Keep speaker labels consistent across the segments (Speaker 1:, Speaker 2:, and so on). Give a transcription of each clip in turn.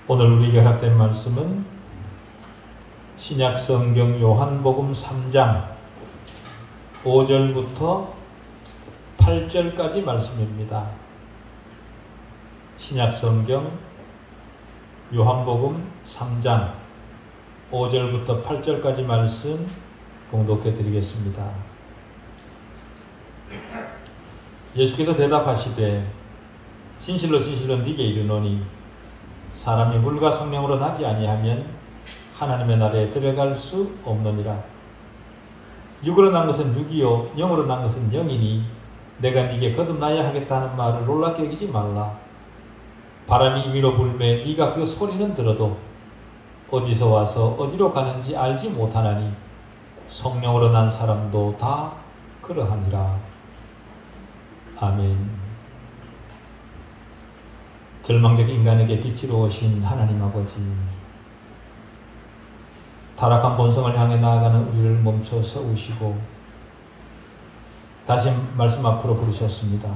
Speaker 1: 오늘 우리에게 허락된 말씀은 신약성경 요한복음 3장 5절부터 8절까지 말씀입니다. 신약성경 요한복음 3장 5절부터 8절까지 말씀 봉독해 드리겠습니다. 예수께서 대답하시되 진실로 진실로 네게 이르노니 사람이 물과 성령으로 나지 아니하면 하나님의 나라에 들어갈 수 없느니라. 육으로 난 것은 육이요 영으로 난 것은 영이니 내가 네게 거듭나야 하겠다는 말을 놀랍게 여기지 말라. 바람이 임의로 불매 네가 그 소리는 들어도 어디서 와서 어디로 가는지 알지 못하나니 성령으로 난 사람도 다 그러하니라. 아멘. 절망적 인간에게 빛으로 오신 하나님 아버지, 타락한 본성을 향해 나아가는 우리를 멈춰 서우시고 다시 말씀 앞으로 부르셨습니다.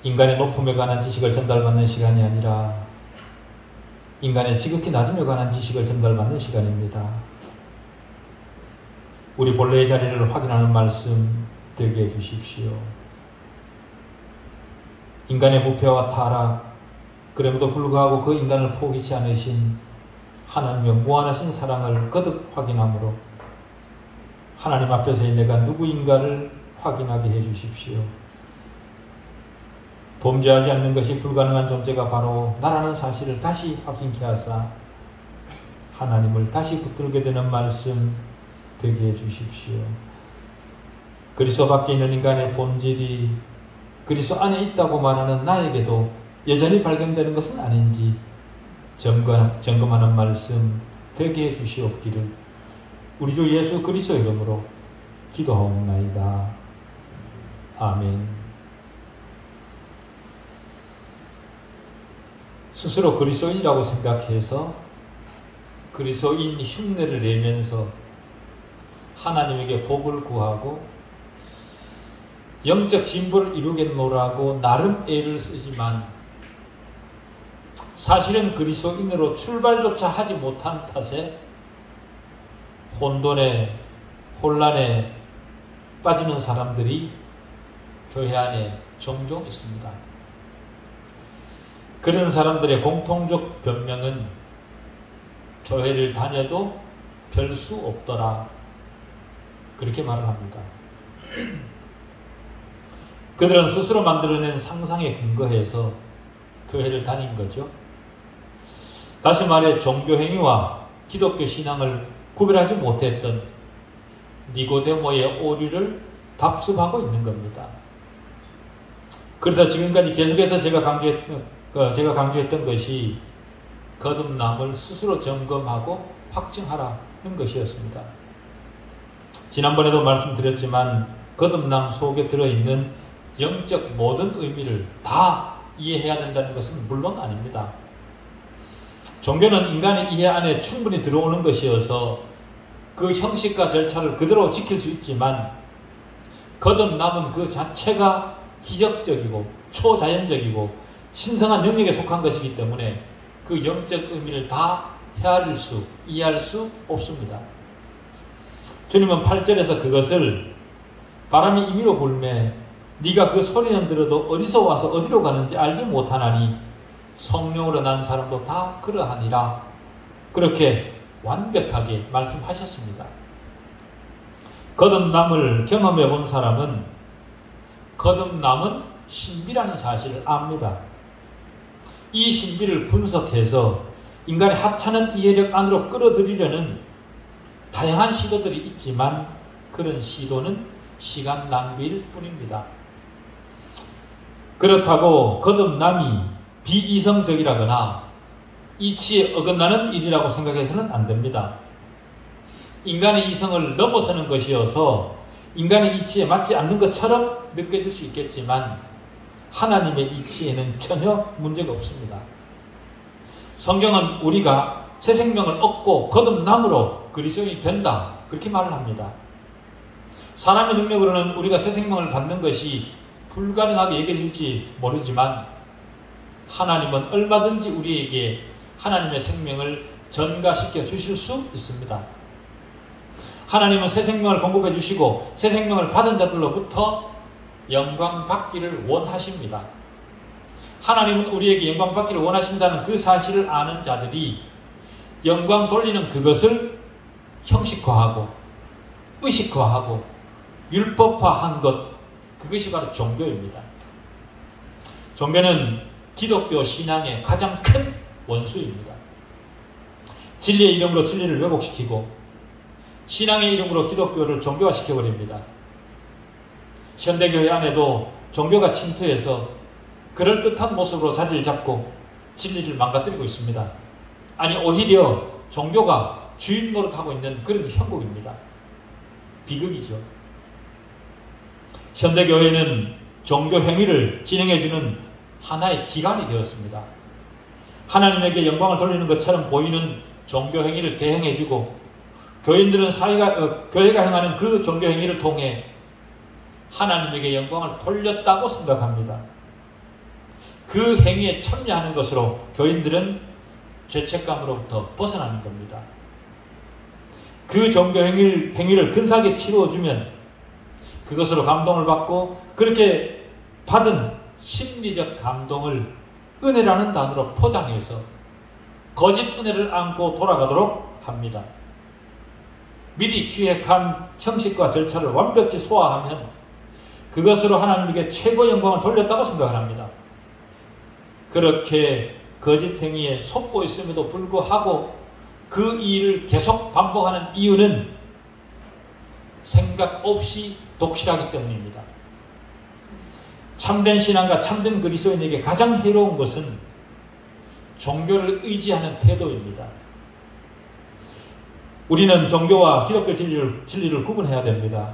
Speaker 1: 인간의 높음에 관한 지식을 전달받는 시간이 아니라 인간의 지극히 낮음에 관한 지식을 전달받는 시간입니다. 우리 본래의 자리를 확인하는 말씀 되게 해주십시오. 인간의 부패와 타락, 그럼에도 불구하고 그 인간을 포기치 않으신 하나님의 무한하신 사랑을 거듭 확인함으로 하나님 앞에서의 내가 누구인가를 확인하게 해주십시오. 범죄하지 않는 것이 불가능한 존재가 바로 나라는 사실을 다시 확인케 하사 하나님을 다시 붙들게 되는 말씀 되게 해주십시오. 그리스도 밖에 있는 인간의 본질이 그리스도 안에 있다고 말하는 나에게도 여전히 발견되는 것은 아닌지 점검하는 말씀 되게 해주시옵기를 우리 주 예수 그리스도의 이름으로 기도하옵나이다. 아멘. 스스로 그리스도인이라고 생각해서 그리스도인 흉내를 내면서 하나님에게 복을 구하고 영적 진보를 이루겠노라고 나름 애를 쓰지만 사실은 그리스도인으로 출발조차 하지 못한 탓에 혼란에 빠지는 사람들이 교회 안에 종종 있습니다. 그런 사람들의 공통적 변명은 교회를 다녀도 별 수 없더라, 그렇게 말을 합니다. 그들은 스스로 만들어낸 상상에 근거해서 교회를 다닌 거죠. 다시 말해 종교행위와 기독교 신앙을 구별하지 못했던 니고데모의 오류를 답습하고 있는 겁니다. 그래서 지금까지 계속해서 제가 강조했던 것이 거듭남을 스스로 점검하고 확증하라는 것이었습니다. 지난번에도 말씀드렸지만 거듭남 속에 들어있는 영적 모든 의미를 다 이해해야 된다는 것은 물론 아닙니다. 종교는 인간의 이해 안에 충분히 들어오는 것이어서 그 형식과 절차를 그대로 지킬 수 있지만 거듭남은 그 자체가 기적적이고 초자연적이고 신성한 영역에 속한 것이기 때문에 그 영적 의미를 다 이해할 수 없습니다. 주님은 8절에서 그것을 바람이 임의로 불매 네가 그 소리는 들어도 어디서 와서 어디로 가는지 알지 못하나니 성령으로 난 사람도 다 그러하니라, 그렇게 완벽하게 말씀하셨습니다. 거듭남을 경험해 본 사람은 거듭남은 신비라는 사실을 압니다. 이 신비를 분석해서 인간의 하찮은 이해력 안으로 끌어들이려는 다양한 시도들이 있지만 그런 시도는 시간 낭비일 뿐입니다. 그렇다고 거듭남이 비이성적이라거나 이치에 어긋나는 일이라고 생각해서는 안 됩니다. 인간의 이성을 넘어서는 것이어서 인간의 이치에 맞지 않는 것처럼 느껴질 수 있겠지만 하나님의 이치에는 전혀 문제가 없습니다. 성경은 우리가 새 생명을 얻고 거듭남으로 그리스도인이 된다, 그렇게 말을 합니다. 사람의 능력으로는 우리가 새 생명을 받는 것이 불가능하게 여겨질지 모르지만 하나님은 얼마든지 우리에게 하나님의 생명을 전가시켜 주실 수 있습니다. 하나님은 새 생명을 공급해 주시고 새 생명을 받은 자들로부터 영광 받기를 원하십니다. 하나님은 우리에게 영광 받기를 원하신다는 그 사실을 아는 자들이 영광 돌리는 그것을 형식화하고 의식화하고 율법화한 것, 그것이 바로 종교입니다. 종교는 기독교 신앙의 가장 큰 원수입니다. 진리의 이름으로 진리를 왜곡시키고 신앙의 이름으로 기독교를 종교화시켜버립니다. 현대교회 안에도 종교가 침투해서 그럴듯한 모습으로 자리를 잡고 진리를 망가뜨리고 있습니다. 아니, 오히려 종교가 주인 노릇하고 있는 그런 형국입니다. 비극이죠. 현대교회는 종교 행위를 진행해주는 하나의 기관이 되었습니다. 하나님에게 영광을 돌리는 것처럼 보이는 종교 행위를 대행해주고 교인들은 교회가 행하는 그 종교 행위를 통해 하나님에게 영광을 돌렸다고 생각합니다. 그 행위에 참여하는 것으로 교인들은 죄책감으로부터 벗어나는 겁니다. 그 종교 행위를 근사하게 치루어주면 그것으로 감동을 받고 그렇게 받은 심리적 감동을 은혜라는 단어로 포장해서 거짓 은혜를 안고 돌아가도록 합니다. 미리 기획한 형식과 절차를 완벽히 소화하면 그것으로 하나님에게 최고 영광을 돌렸다고 생각을 합니다. 그렇게 거짓 행위에 속고 있음에도 불구하고 그 일을 계속 반복하는 이유는 생각 없이 독실하기 때문입니다. 참된 신앙과 참된 그리스도인에게 가장 해로운 것은 종교를 의지하는 태도입니다. 우리는 종교와 기독교 진리를 구분해야 됩니다.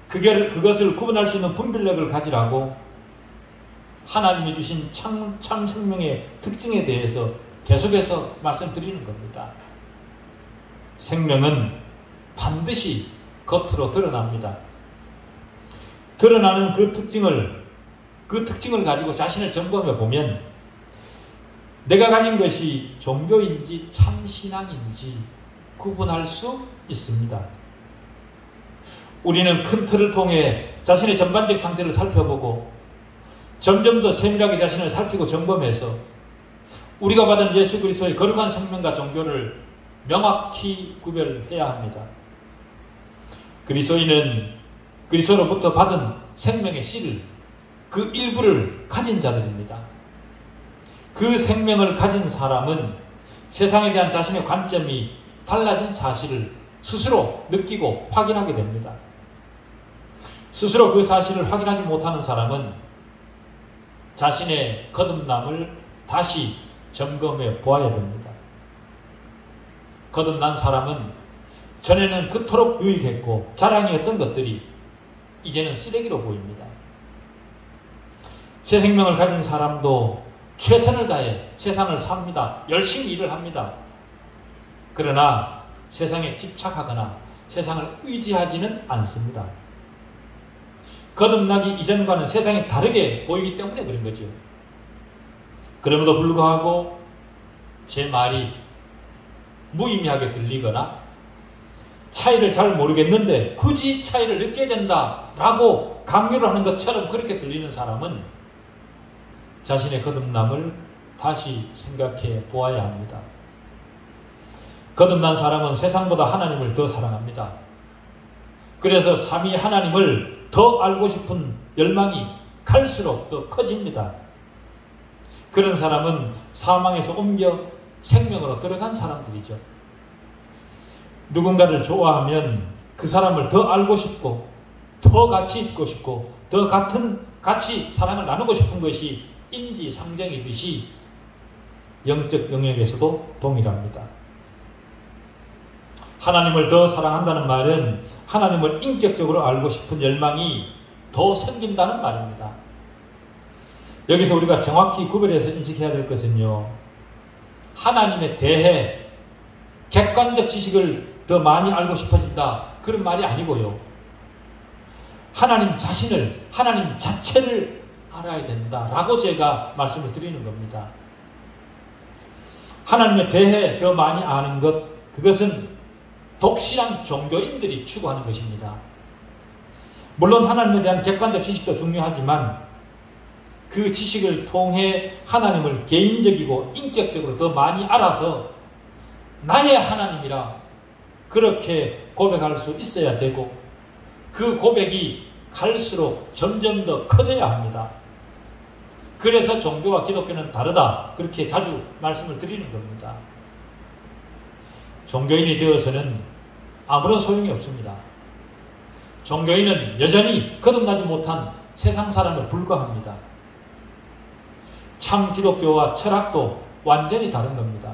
Speaker 1: 그것을 구분할 수 있는 분별력을 가지라고 하나님이 주신 참 생명의 특징에 대해서 계속해서 말씀드리는 겁니다. 생명은 반드시 겉으로 드러납니다. 드러나는 그 특징을 가지고 자신을 점검해 보면 내가 가진 것이 종교인지 참신앙인지 구분할 수 있습니다. 우리는 큰 틀을 통해 자신의 전반적 상태를 살펴보고 점점 더 세밀하게 자신을 살피고 점검해서 우리가 받은 예수 그리스도의 거룩한 생명과 종교를 명확히 구별해야 합니다. 그리스도인은 그리스도로부터 받은 생명의 씨를, 그 일부를 가진 자들입니다. 그 생명을 가진 사람은 세상에 대한 자신의 관점이 달라진 사실을 스스로 느끼고 확인하게 됩니다. 스스로 그 사실을 확인하지 못하는 사람은 자신의 거듭남을 다시 점검해 보아야 됩니다. 거듭난 사람은 전에는 그토록 유익했고 자랑이었던 것들이 이제는 쓰레기로 보입니다. 새 생명을 가진 사람도 최선을 다해 세상을 삽니다. 열심히 일을 합니다. 그러나 세상에 집착하거나 세상을 의지하지는 않습니다. 거듭나기 이전과는 세상이 다르게 보이기 때문에 그런 거죠. 그럼에도 불구하고 제 말이 무의미하게 들리거나 차이를 잘 모르겠는데 굳이 차이를 느껴야 된다라고 강요를 하는 것처럼 그렇게 들리는 사람은 자신의 거듭남을 다시 생각해 보아야 합니다. 거듭난 사람은 세상보다 하나님을 더 사랑합니다. 그래서 삼위 하나님을 더 알고 싶은 열망이 갈수록 더 커집니다. 그런 사람은 사망에서 옮겨 생명으로 들어간 사람들이죠. 누군가를 좋아하면 그 사람을 더 알고 싶고 더 같이 있고 싶고 더 같이 사랑을 나누고 싶은 것이 인지상정이듯이 영적 영역에서도 동일합니다. 하나님을 더 사랑한다는 말은 하나님을 인격적으로 알고 싶은 열망이 더 생긴다는 말입니다. 여기서 우리가 정확히 구별해서 인식해야 될 것은요, 하나님에 대해 객관적 지식을 더 많이 알고 싶어진다, 그런 말이 아니고요, 하나님 자신을, 하나님 자체를 알아야 된다라고 제가 말씀을 드리는 겁니다. 하나님에 대해 더 많이 아는 것, 그것은 독실한 종교인들이 추구하는 것입니다. 물론 하나님에 대한 객관적 지식도 중요하지만 그 지식을 통해 하나님을 개인적이고 인격적으로 더 많이 알아서 나의 하나님이라 그렇게 고백할 수 있어야 되고, 그 고백이 갈수록 점점 더 커져야 합니다. 그래서 종교와 기독교는 다르다, 그렇게 자주 말씀을 드리는 겁니다. 종교인이 되어서는 아무런 소용이 없습니다. 종교인은 여전히 거듭나지 못한 세상 사람에 불과합니다. 참 기독교와 철학도 완전히 다른 겁니다.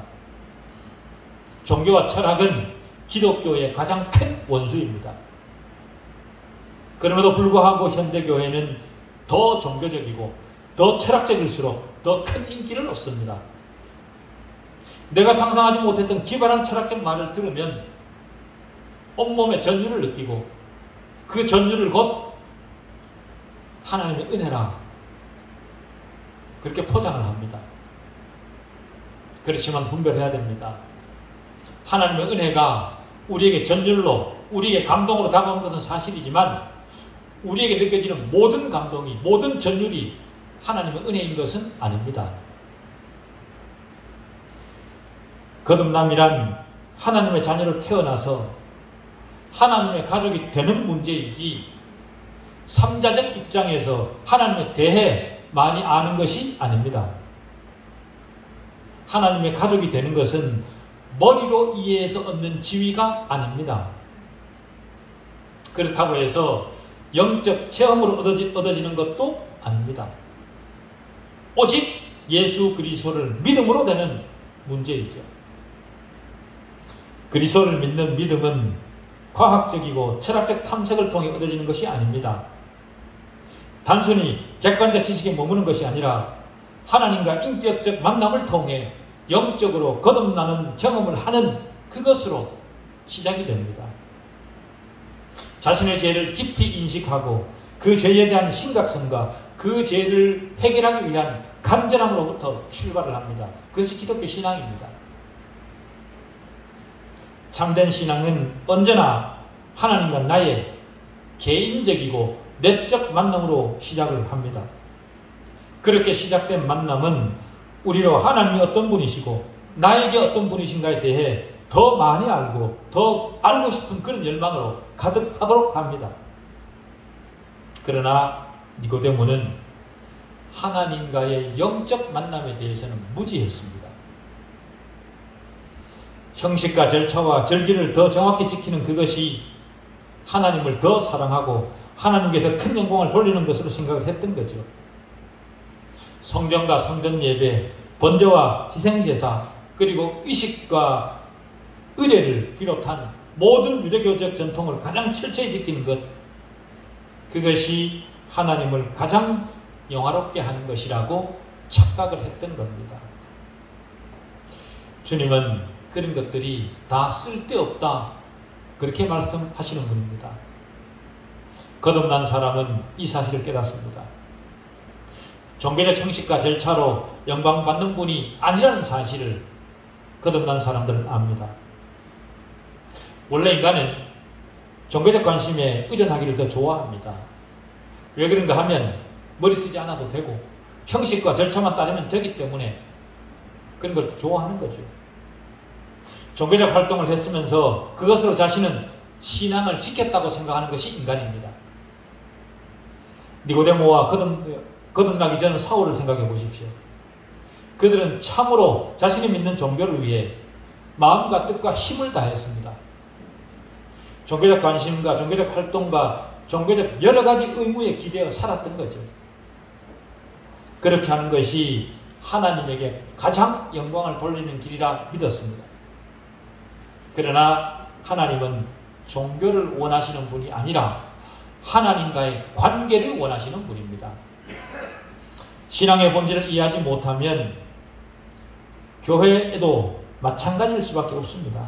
Speaker 1: 종교와 철학은 기독교의 가장 큰 원수입니다. 그럼에도 불구하고 현대교회는 더 종교적이고 더 철학적일수록 더 큰 인기를 얻습니다. 내가 상상하지 못했던 기발한 철학적 말을 들으면 온몸에 전율을 느끼고 그 전율을 곧 하나님의 은혜라 그렇게 포장을 합니다. 그렇지만 분별해야 됩니다. 하나님의 은혜가 우리에게 전율로, 우리에게 감동으로 다가오는 것은 사실이지만 우리에게 느껴지는 모든 감동이, 모든 전율이 하나님의 은혜인 것은 아닙니다. 거듭남이란 하나님의 자녀로 태어나서 하나님의 가족이 되는 문제이지, 삼자적 입장에서 하나님에 대해 많이 아는 것이 아닙니다. 하나님의 가족이 되는 것은 머리로 이해해서 얻는 지위가 아닙니다. 그렇다고 해서 영적 체험으로 얻어지는 것도 아닙니다. 오직 예수 그리스도를 믿음으로 되는 문제이죠. 그리스도를 믿는 믿음은 과학적이고 철학적 탐색을 통해 얻어지는 것이 아닙니다. 단순히 객관적 지식에 머무는 것이 아니라 하나님과 인격적 만남을 통해 영적으로 거듭나는 경험을 하는 그것으로 시작이 됩니다. 자신의 죄를 깊이 인식하고 그 죄에 대한 심각성과 그 죄를 해결하기 위한 간절함으로부터 출발을 합니다. 그것이 기독교 신앙입니다. 참된 신앙은 언제나 하나님과 나의 개인적이고 내적 만남으로 시작을 합니다. 그렇게 시작된 만남은 우리로 하나님이 어떤 분이시고 나에게 어떤 분이신가에 대해 더 많이 알고 더 알고 싶은 그런 열망으로 가득하도록 합니다. 그러나 니고데모는 하나님과의 영적 만남에 대해서는 무지했습니다. 형식과 절차와 절기를 더 정확히 지키는 그것이 하나님을 더 사랑하고 하나님께 더 큰 영광을 돌리는 것으로 생각을 했던 거죠. 성전과 성전 예배, 번제와 희생제사, 그리고 의식과 의례를 비롯한 모든 유대교적 전통을 가장 철저히 지키는 것, 그것이 하나님을 가장 영화롭게 하는 것이라고 착각을 했던 겁니다. 주님은 그런 것들이 다 쓸데없다, 그렇게 말씀하시는 분입니다. 거듭난 사람은 이 사실을 깨닫습니다. 종교적 형식과 절차로 영광받는 분이 아니라는 사실을 거듭난 사람들은 압니다. 원래 인간은 종교적 관심에 의존하기를 더 좋아합니다. 왜 그런가 하면 머리 쓰지 않아도 되고 형식과 절차만 따르면 되기 때문에 그런 걸 좋아하는 거죠. 종교적 활동을 했으면서 그것으로 자신은 신앙을 지켰다고 생각하는 것이 인간입니다. 니고데모와 거듭나기 전 사울을 생각해 보십시오. 그들은 참으로 자신이 믿는 종교를 위해 마음과 뜻과 힘을 다했습니다. 종교적 관심과 종교적 활동과 종교적 여러 가지 의무에 기대어 살았던 거죠. 그렇게 하는 것이 하나님에게 가장 영광을 돌리는 길이라 믿었습니다. 그러나 하나님은 종교를 원하시는 분이 아니라 하나님과의 관계를 원하시는 분입니다. 신앙의 본질을 이해하지 못하면 교회에도 마찬가지일 수밖에 없습니다.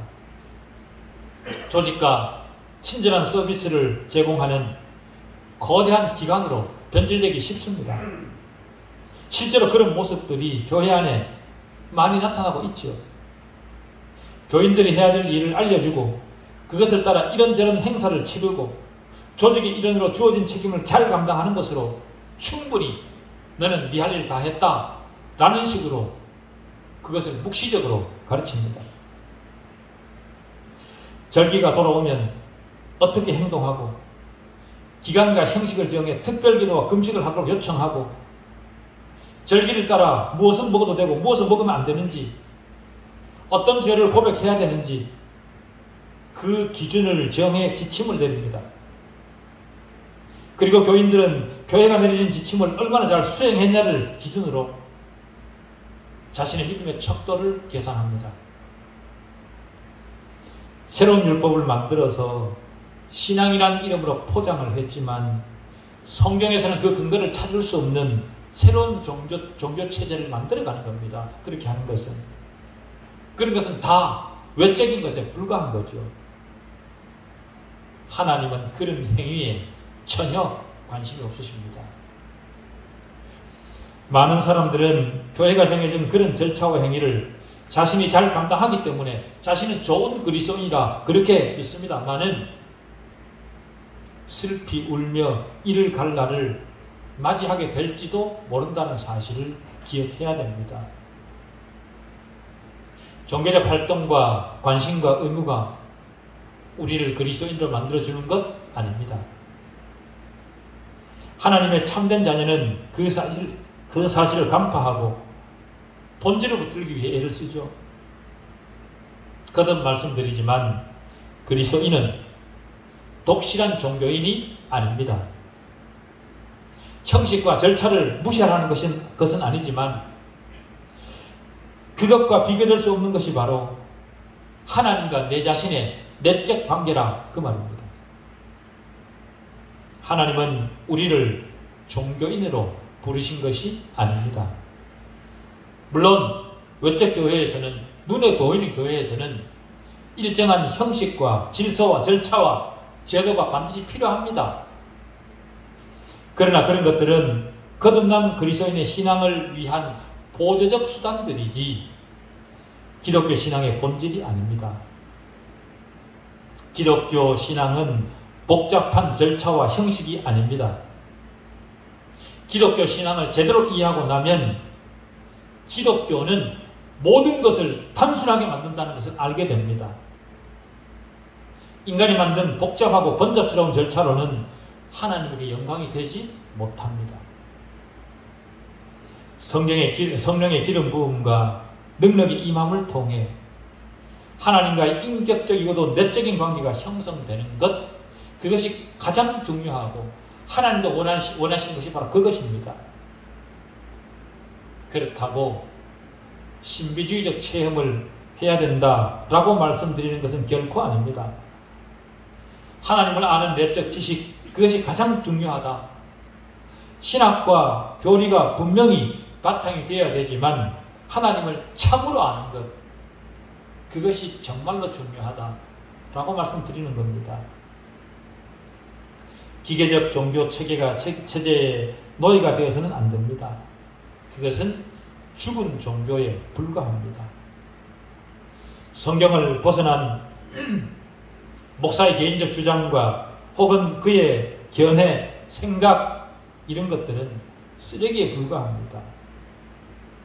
Speaker 1: 조직과 친절한 서비스를 제공하는 거대한 기관으로 변질되기 쉽습니다. 실제로 그런 모습들이 교회 안에 많이 나타나고 있죠. 교인들이 해야 될 일을 알려주고 그것을 따라 이런저런 행사를 치르고 조직의 일원으로 주어진 책임을 잘 감당하는 것으로 충분히 너는 네 할 일 다 했다 라는 식으로 그것을 묵시적으로 가르칩니다. 절기가 돌아오면 어떻게 행동하고 기간과 형식을 정해 특별기도와 금식을 하도록 요청하고 절기를 따라 무엇은 먹어도 되고 무엇은 먹으면 안 되는지 어떤 죄를 고백해야 되는지 그 기준을 정해 지침을 내립니다. 그리고 교인들은 교회가 내려준 지침을 얼마나 잘 수행했냐를 기준으로 자신의 믿음의 척도를 계산합니다. 새로운 율법을 만들어서 신앙이란 이름으로 포장을 했지만 성경에서는 그 근거를 찾을 수 없는 새로운 종교 체제를 만들어가는 겁니다. 그렇게 하는 것은. 그런 것은 다 외적인 것에 불과한 거죠. 하나님은 그런 행위에 전혀 관심이 없으십니다. 많은 사람들은 교회가 정해준 그런 절차와 행위를 자신이 잘 감당하기 때문에 자신은 좋은 그리스도인이라 그렇게 믿습니다만은 슬피 울며 이를 갈 날을 맞이하게 될지도 모른다는 사실을 기억해야 됩니다. 종교적 활동과 관심과 의무가 우리를 그리스도인으로 만들어주는 것 아닙니다. 하나님의 참된 자녀는 그 사실을 간파하고 본질을 붙들기 위해 애를 쓰죠. 거듭 말씀드리지만 그리스도인은 독실한 종교인이 아닙니다. 형식과 절차를 무시하라는 것은 아니지만 그것과 비교될 수 없는 것이 바로 하나님과 내 자신의 내적 관계라 그 말입니다. 하나님은 우리를 종교인으로 부르신 것이 아닙니다. 물론 외적 교회에서는 눈에 보이는 교회에서는 일정한 형식과 질서와 절차와 제도가 반드시 필요합니다. 그러나 그런 것들은 거듭난 그리스도인의 신앙을 위한 보조적 수단들이지 기독교 신앙의 본질이 아닙니다. 기독교 신앙은 복잡한 절차와 형식이 아닙니다. 기독교 신앙을 제대로 이해하고 나면 기독교는 모든 것을 단순하게 만든다는 것을 알게 됩니다. 인간이 만든 복잡하고 번잡스러운 절차로는 하나님에게 영광이 되지 못합니다. 성령의 기름 부음과 능력의 임함을 통해 하나님과의 인격적이고도 내적인 관계가 형성되는 것, 그것이 가장 중요하고 하나님도 원하시는 것이 바로 그것입니다. 그렇다고 신비주의적 체험을 해야 된다라고 말씀드리는 것은 결코 아닙니다. 하나님을 아는 내적 지식, 그것이 가장 중요하다. 신학과 교리가 분명히 바탕이 되어야 되지만 하나님을 참으로 아는 것, 그것이 정말로 중요하다라고 말씀드리는 겁니다. 기계적 종교 체제의 노예가 되어서는 안 됩니다. 그것은 죽은 종교에 불과합니다. 성경을 벗어난 목사의 개인적 주장과 혹은 그의 견해, 생각 이런 것들은 쓰레기에 불과합니다.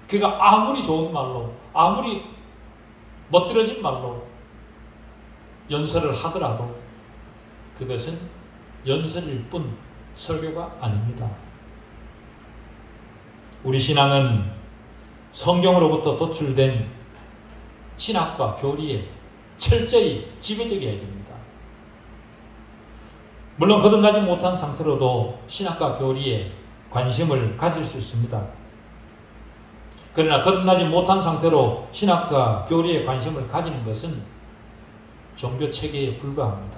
Speaker 1: 그가 아무리 좋은 말로, 아무리 멋들어진 말로 연설을 하더라도 그것은 연설일 뿐 설교가 아닙니다. 우리 신앙은 성경으로부터 도출된 신학과 교리에 철저히 지배적이어야 됩니다. 물론 거듭나지 못한 상태로도 신학과 교리에 관심을 가질 수 있습니다. 그러나 거듭나지 못한 상태로 신학과 교리에 관심을 가지는 것은 종교체계에 불과합니다.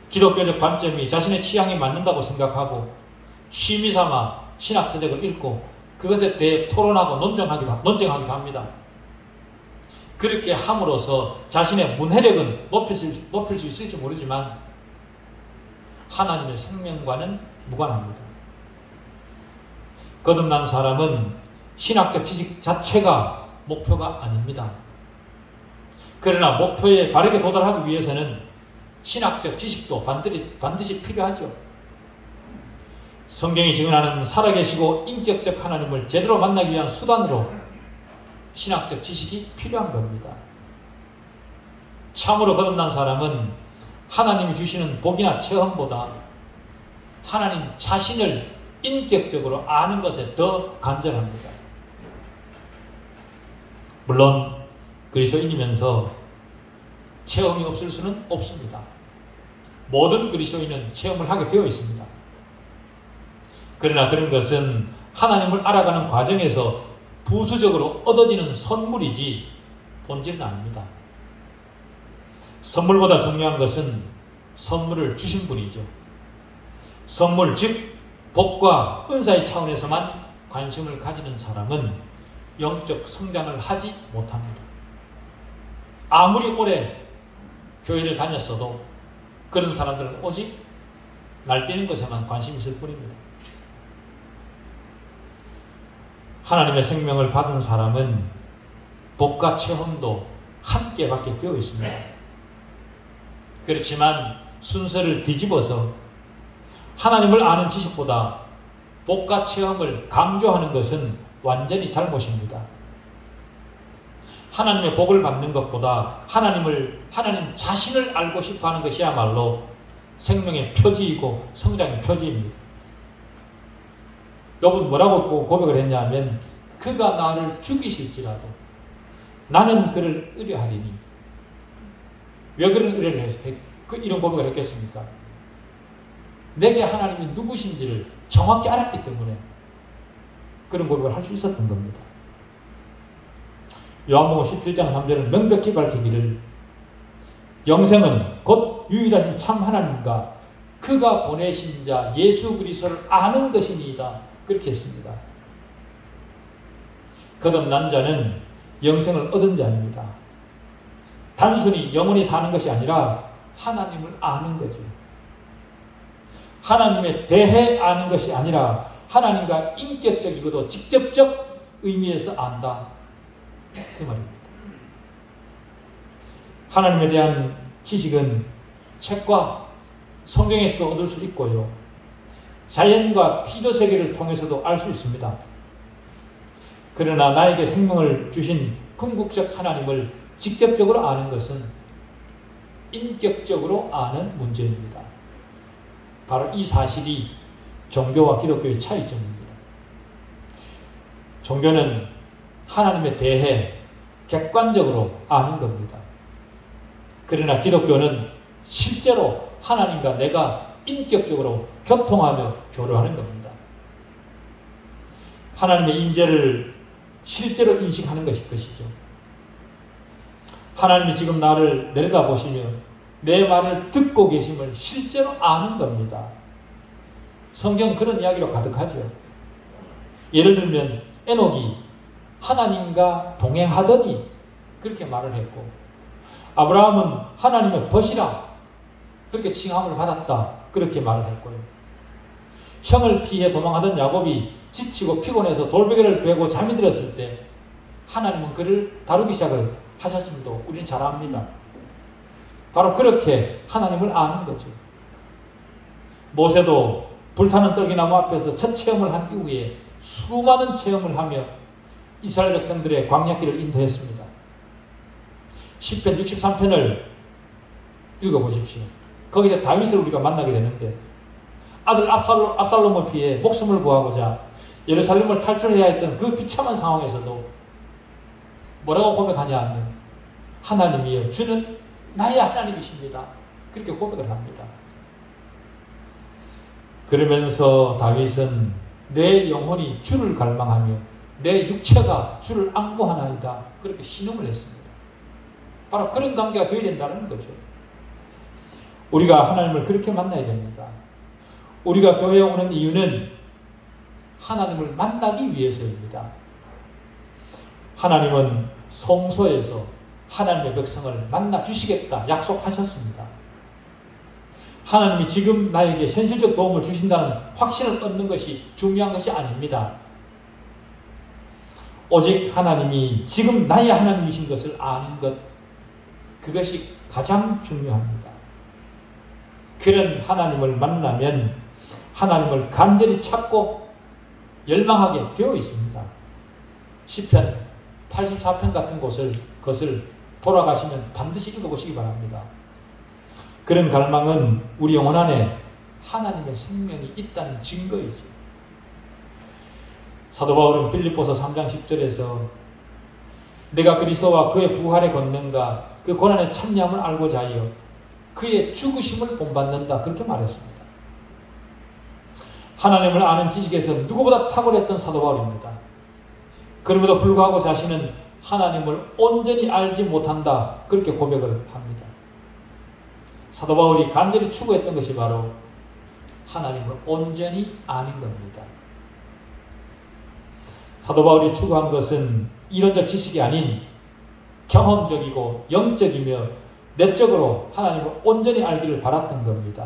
Speaker 1: 기독교적 관점이 자신의 취향에 맞는다고 생각하고 취미삼아 신학서적을 읽고 그것에 대해 토론하고 논쟁하기도 합니다. 그렇게 함으로써 자신의 문해력은 높일 수 있을지 모르지만 하나님의 생명과는 무관합니다. 거듭난 사람은 신학적 지식 자체가 목표가 아닙니다. 그러나 목표에 바르게 도달하기 위해서는 신학적 지식도 반드시 필요하죠. 성경이 증언하는 살아계시고 인격적 하나님을 제대로 만나기 위한 수단으로 신학적 지식이 필요한 겁니다. 참으로 거듭난 사람은 하나님이 주시는 복이나 체험보다 하나님 자신을 인격적으로 아는 것에 더 간절합니다. 물론 그리스도인이면서 체험이 없을 수는 없습니다. 모든 그리스도인은 체험을 하게 되어 있습니다. 그러나 그런 것은 하나님을 알아가는 과정에서 부수적으로 얻어지는 선물이지 본질은 아닙니다. 선물보다 중요한 것은 선물을 주신 분이죠. 선물, 즉 복과 은사의 차원에서만 관심을 가지는 사람은 영적 성장을 하지 못합니다. 아무리 오래 교회를 다녔어도 그런 사람들은 오직 날뛰는 것에만 관심이 있을 뿐입니다. 하나님의 생명을 받은 사람은 복과 체험도 함께 받게 되어 있습니다. 그렇지만 순서를 뒤집어서 하나님을 아는 지식보다 복과 체험을 강조하는 것은 완전히 잘못입니다. 하나님의 복을 받는 것보다 하나님 자신을 알고 싶어 하는 것이야말로 생명의 표지이고 성장의 표지입니다. 욥은 뭐라고 고백을 했냐면 그가 나를 죽이실지라도 나는 그를 의뢰하리니. 왜 그런 의뢰를 이런 고백을 했겠습니까? 내게 하나님이 누구신지를 정확히 알았기 때문에 그런 고백을 할 수 있었던 겁니다. 요한복음 17장 3절은 명백히 밝히기를 영생은 곧 유일하신 참 하나님과 그가 보내신 자 예수 그리스도를 아는 것이니이다. 그렇게 했습니다. 거듭난 자는 영생을 얻은 자입니다. 단순히 영원히 사는 것이 아니라 하나님을 아는 거죠. 하나님에 대해 아는 것이 아니라 하나님과 인격적이고도 직접적 의미에서 안다. 그 말입니다. 하나님에 대한 지식은 책과 성경에서도 얻을 수 있고요. 자연과 피조세계를 통해서도 알 수 있습니다. 그러나 나에게 생명을 주신 궁극적 하나님을 직접적으로 아는 것은 인격적으로 아는 문제입니다. 바로 이 사실이 종교와 기독교의 차이점입니다. 종교는 하나님에 대해 객관적으로 아는 겁니다. 그러나 기독교는 실제로 하나님과 내가 인격적으로 교통하며 교류하는 겁니다. 하나님의 임재를 실제로 인식하는 것이죠. 하나님이 지금 나를 내려다보시며 내 말을 듣고 계심을 실제로 아는 겁니다. 성경 그런 이야기로 가득하죠. 예를 들면 에녹이 하나님과 동행하더니 그렇게 말을 했고, 아브라함은 하나님의 벗이라 그렇게 칭함을 받았다 그렇게 말을 했고요. 형을 피해 도망하던 야곱이 지치고 피곤해서 돌베개를 베고 잠이 들었을 때 하나님은 그를 다루기 시작을 하셨음도 우리는 잘 압니다. 바로 그렇게 하나님을 아는 거죠. 모세도 불타는 떡이나무 앞에서 첫 체험을 한 이후에 수많은 체험을 하며 이스라엘 백성들의 광야길을 인도했습니다. 시편 63편을 읽어보십시오. 거기서 다윗을 우리가 만나게 되는데 아들 압살롬을 피해 목숨을 구하고자 예루살렘을 탈출해야 했던 그 비참한 상황에서도 뭐라고 고백하냐 하면 하나님이여 주는 나의 하나님이십니다. 그렇게 고백을 합니다. 그러면서 다윗은 내 영혼이 주를 갈망하며 내 육체가 주를 앙고하나이다. 그렇게 신음을 했습니다. 바로 그런 관계가 되어야 된다는 거죠. 우리가 하나님을 그렇게 만나야 됩니다. 우리가 교회에 오는 이유는 하나님을 만나기 위해서입니다. 하나님은 성소에서 하나님의 백성을 만나 주시겠다 약속하셨습니다. 하나님이 지금 나에게 현실적 도움을 주신다는 확신을 얻는 것이 중요한 것이 아닙니다. 오직 하나님이 지금 나의 하나님이신 것을 아는 것, 그것이 가장 중요합니다. 그런 하나님을 만나면 하나님을 간절히 찾고 열망하게 되어 있습니다. 시편 84편 같은 것을 돌아가시면 반드시 읽어보시기 바랍니다. 그런 갈망은 우리 영혼 안에 하나님의 생명이 있다는 증거이죠. 사도 바울은 빌립보서 3장 10절에서 내가 그리스도와 그의 부활의 권능과 그 고난의 참여함을 알고자 하여 그의 죽으심을 본받는다, 그렇게 말했습니다. 하나님을 아는 지식에서 누구보다 탁월했던 사도 바울입니다. 그럼에도 불구하고 자신은 하나님을 온전히 알지 못한다, 그렇게 고백을 합니다. 사도 바울이 간절히 추구했던 것이 바로 하나님을 온전히 아는 겁니다. 사도 바울이 추구한 것은 이론적 지식이 아닌 경험적이고 영적이며 내적으로 하나님을 온전히 알기를 바랐던 겁니다.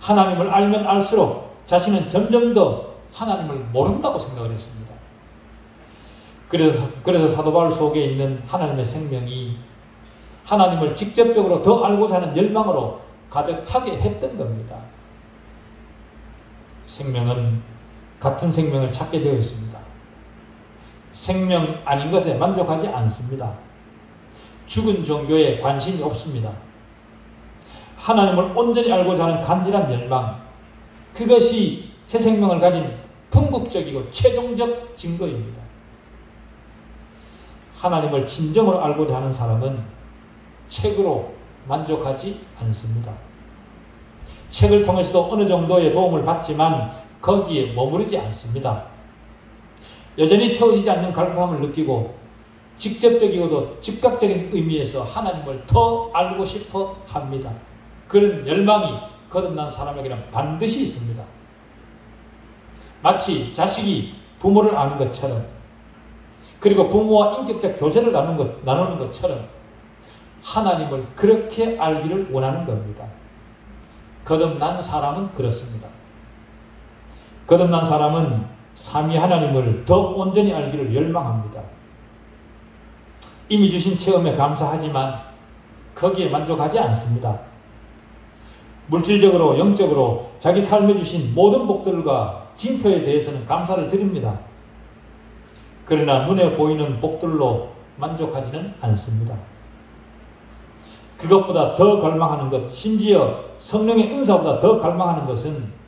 Speaker 1: 하나님을 알면 알수록 자신은 점점 더 하나님을 모른다고 생각을 했습니다. 그래서 사도 바울 속에 있는 하나님의 생명이 하나님을 직접적으로 더 알고자 하는 열망으로 가득하게 했던 겁니다. 생명은 같은 생명을 찾게 되어 있습니다. 생명 아닌 것에 만족하지 않습니다. 죽은 종교에 관심이 없습니다. 하나님을 온전히 알고자 하는 간절한 열망, 그것이 새 생명을 가진 궁극적이고 최종적 증거입니다. 하나님을 진정으로 알고자 하는 사람은 책으로 만족하지 않습니다. 책을 통해서도 어느 정도의 도움을 받지만 거기에 머무르지 않습니다. 여전히 채워지지 않는 갈급함을 느끼고 직접적이고도 즉각적인 의미에서 하나님을 더 알고 싶어 합니다. 그런 열망이 거듭난 사람에게는 반드시 있습니다. 마치 자식이 부모를 아는 것처럼, 그리고 부모와 인격적 교제를 나누는 것처럼 하나님을 그렇게 알기를 원하는 겁니다. 거듭난 사람은 그렇습니다. 거듭난 사람은 삼위 하나님을 더 온전히 알기를 열망합니다. 이미 주신 체험에 감사하지만 거기에 만족하지 않습니다. 물질적으로 영적으로 자기 삶에 주신 모든 복들과 징표에 대해서는 감사를 드립니다. 그러나 눈에 보이는 복들로 만족하지는 않습니다. 그것보다 더 갈망하는 것, 심지어 성령의 은사보다 더 갈망하는 것은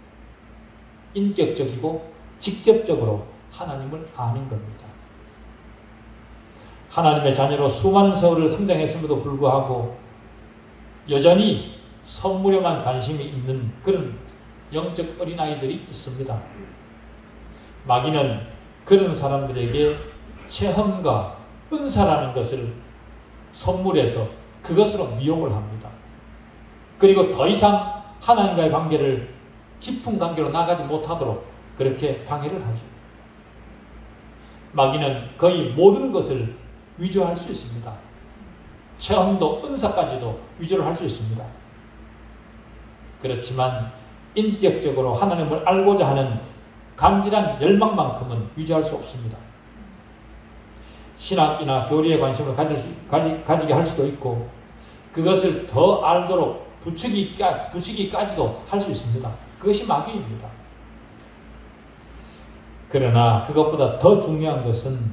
Speaker 1: 인격적이고 직접적으로 하나님을 아는 겁니다. 하나님의 자녀로 수많은 세월을 성장했음에도 불구하고 여전히 선물에만 관심이 있는 그런 영적 어린아이들이 있습니다. 마귀는 그런 사람들에게 체험과 은사라는 것을 선물해서 그것으로 미혹을 합니다. 그리고 더 이상 하나님과의 관계를 깊은 관계로 나가지 못하도록 그렇게 방해를 하죠. 마귀는 거의 모든 것을 위조할 수 있습니다. 체험도 은사까지도 위조를 할 수 있습니다. 그렇지만 인격적으로 하나님을 알고자 하는 간절한 열망만큼은 위조할 수 없습니다. 신학이나 교리에 관심을 가지게 할 수도 있고 그것을 더 알도록 부추기까지도 할 수 있습니다. 그것이 마귀입니다. 그러나 그것보다 더 중요한 것은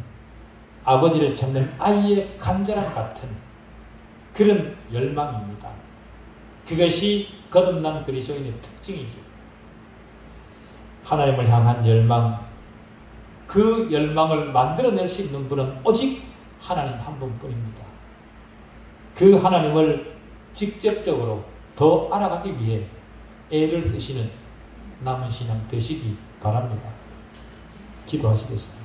Speaker 1: 아버지를 찾는 아이의 간절함 같은 그런 열망입니다. 그것이 거듭난 그리스도인의 특징이죠. 하나님을 향한 열망, 그 열망을 만들어낼 수 있는 분은 오직 하나님 한 분뿐입니다. 그 하나님을 직접적으로 더 알아가기 위해 애를 쓰시는 남은 신앙 되시기 바랍니다. 기도하시겠습니다.